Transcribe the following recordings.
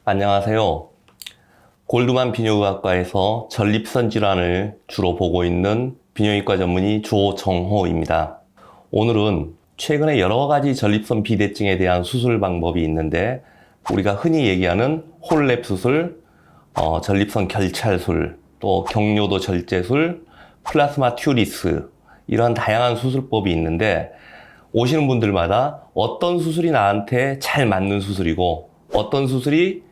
안녕하세요. 골드만 비뇨의학과에서 전립선 질환을 주로 보고 있는 비뇨기과 전문의 조정호입니다. 오늘은 최근에 여러 가지 전립선 비대증에 대한 수술 방법이 있는데 우리가 흔히 얘기하는 홀랩 수술, 전립선 결찰술, 또 경뇨도 절제술, 플라스마 튜리스 이런 다양한 수술법이 있는데 오시는 분들마다 어떤 수술이 나한테 잘 맞는 수술이고 어떤 수술이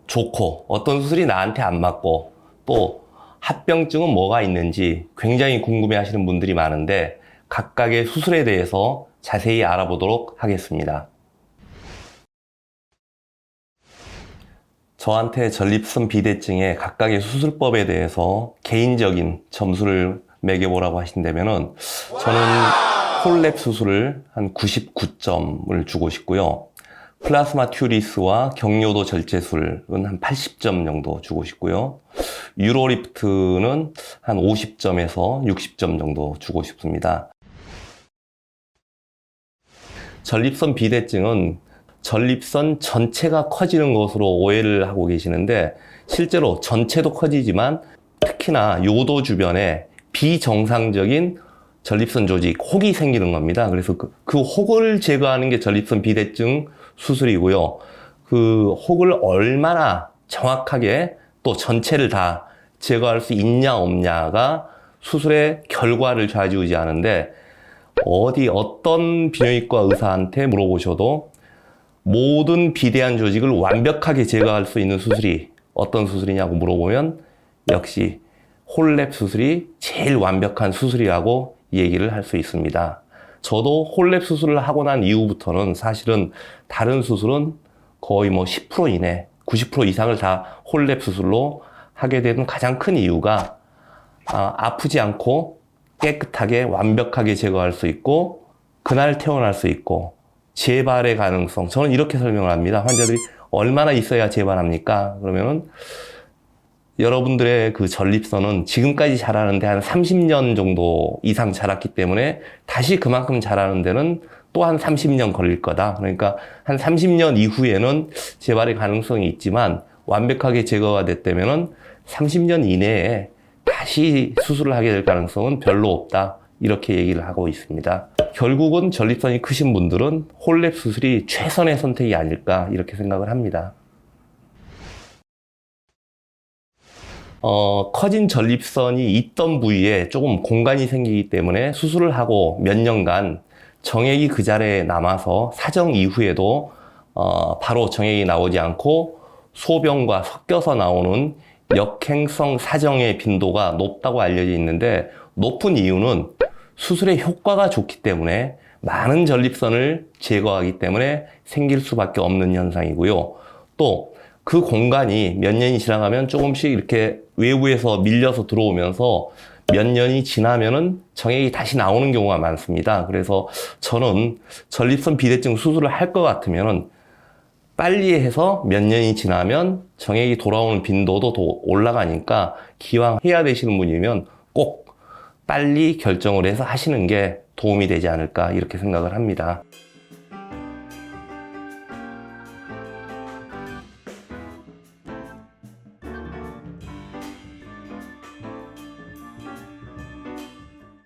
좋고 어떤 수술이 나한테 안 맞고 또 합병증은 뭐가 있는지 굉장히 궁금해 하시는 분들이 많은데 각각의 수술에 대해서 자세히 알아보도록 하겠습니다. 저한테 전립선 비대증의 각각의 수술법에 대해서 개인적인 점수를 매겨보라고 하신다면은 저는 홀랩 수술을 한 99점을 주고 싶고요. 플라스마 튜리스와 경뇨도 절제술은 한 80점 정도 주고 싶고요. 유로리프트는 한 50점에서 60점 정도 주고 싶습니다. 전립선 비대증은 전립선 전체가 커지는 것으로 오해를 하고 계시는데 실제로 전체도 커지지만 특히나 요도 주변에 비정상적인 전립선 조직, 혹이 생기는 겁니다. 그래서 그 혹을 제거하는 게 전립선 비대증 수술이고요. 그 혹을 얼마나 정확하게 또 전체를 다 제거할 수 있냐 없냐가 수술의 결과를 좌지우지하는데 어떤 비뇨기과 의사한테 물어보셔도 모든 비대한 조직을 완벽하게 제거할 수 있는 수술이 어떤 수술이냐고 물어보면 역시 홀랩 수술이 제일 완벽한 수술이라고 얘기를 할 수 있습니다. 저도 홀랩 수술을 하고 난 이후부터는 사실은 다른 수술은 거의 10% 이내, 90% 이상을 다 홀랩 수술로 하게 되는 가장 큰 이유가 아프지 않고 깨끗하게 완벽하게 제거할 수 있고 그날 퇴원할 수 있고 재발의 가능성, 저는 이렇게 설명을 합니다. 환자들이 얼마나 있어야 재발합니까? 그러면은 여러분들의 그 전립선은 지금까지 자라는데 한 30년 정도 이상 자랐기 때문에 다시 그만큼 자라는 데는 또 한 30년 걸릴 거다. 그러니까 한 30년 이후에는 재발의 가능성이 있지만 완벽하게 제거가 됐다면은 30년 이내에 다시 수술을 하게 될 가능성은 별로 없다. 이렇게 얘기를 하고 있습니다. 결국은 전립선이 크신 분들은 홀랩 수술이 최선의 선택이 아닐까 이렇게 생각을 합니다. 커진 전립선이 있던 부위에 조금 공간이 생기기 때문에 수술을 하고 몇 년간 정액이 그 자리에 남아서 사정 이후에도 바로 정액이 나오지 않고 소변과 섞여서 나오는 역행성 사정의 빈도가 높다고 알려져 있는데 높은 이유는 수술의 효과가 좋기 때문에 많은 전립선을 제거하기 때문에 생길 수밖에 없는 현상이고요. 또 그 공간이 몇 년이 지나가면 조금씩 이렇게 외부에서 밀려서 들어오면서 몇 년이 지나면은 정액이 다시 나오는 경우가 많습니다. 그래서 저는 전립선 비대증 수술을 할 것 같으면은 빨리 해서 몇 년이 지나면 정액이 돌아오는 빈도도 더 올라가니까 기왕 해야 되시는 분이면 꼭 빨리 결정을 해서 하시는 게 도움이 되지 않을까 이렇게 생각을 합니다.